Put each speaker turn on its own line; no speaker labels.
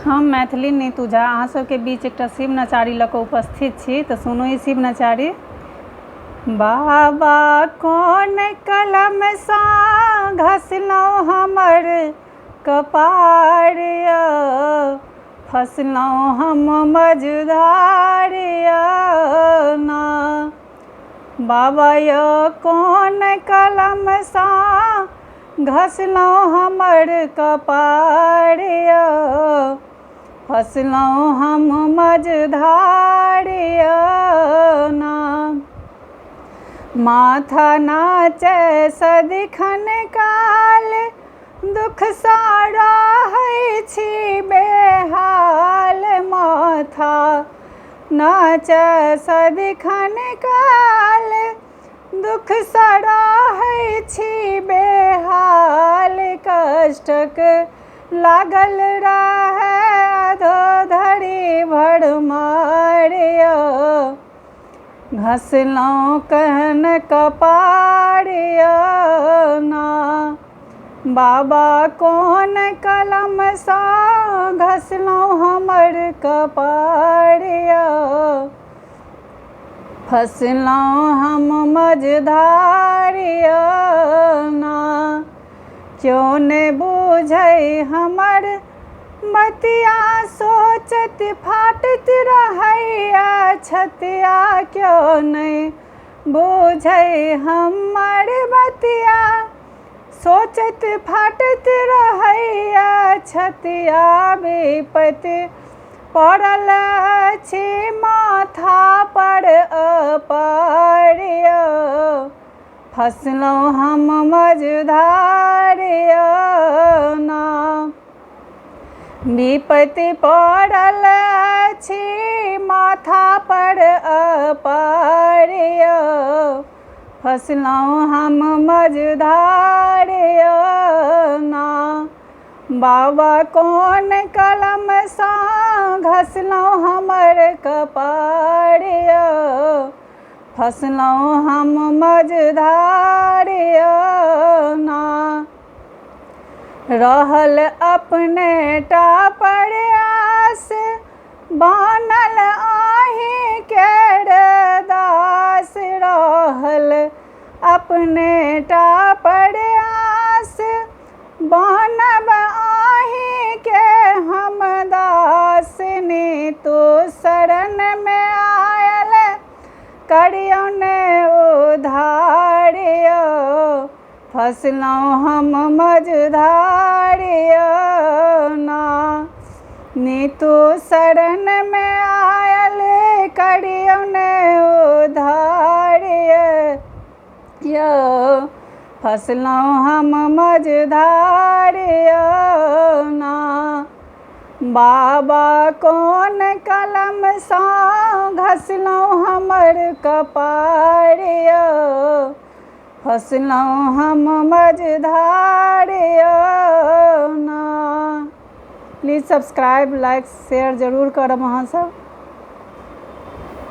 हम मैथिली नीतू झा अहाँ सबके बीच एकटा शिव नचारी लऽ कऽ उपस्थित छी। तऽ सुनू ई शिव नचारी। बाबा कोन कलमसँ घसलहुँ हमर कपार यौ, फसलहुँ हम मझधार यौ ना। बाबा यौ कोन कलमसँ घसलहुँ हमर कपार यौ, फसलहुँ हम मझधार यौ ना। माथा नाचै सदिखन काल, दुख सँ रहै छी बेहाल। माथा नाचै सदिखन काल, दुख सँ रहै छी बेहाल। कष्टक लागल रहै अधोधरी भरमार यौ, घसलहुँ कहन कपार यौ ना। बाबा कोन कलमसँ घसलहुँ हमर कपार यौ, फसलहुँ हम मझधार यौ ना। क्यों ने बुझै हमर बतिया, सोचत फाटत रहैया छतिया। क्यों नहीं बुझै हमर बतिया, सोचत फाटत रहैया छतिया। विपत्ति पड़ल अछि माथा पर अपार यौ, फसलहुँ हम मझधार यौ ना। विपत्ति पड़ल अछि माथा पर अपार यौ, फसलहुँ हम मझधार यौ ना। बाबा कोन कलमसँ घसलहुँ हमर कपार यौ, फसलहुँ हम मझधार यौ ना। रहल अपने टा पर आस, बनल अहीं केर दास। रहल अपने टा पर आस, बनब अहीं के हम दास। नीतू शरण में आयल करियौ ने उद्धार यौ, फसलहुँ हम मझधार यौ ना। नीतू शरण में आयल करियौ ने उद्धार यौ, फसलहुँ हम मझधार यौ ना। बाबा कोन कलमसँ घसलहुँ हमर कपार यौ, फसलहुँ हम मझधार यौ ना। प्लीज़ सब्सक्राइब लाइक शेयर जरूर करब अहाँ सब।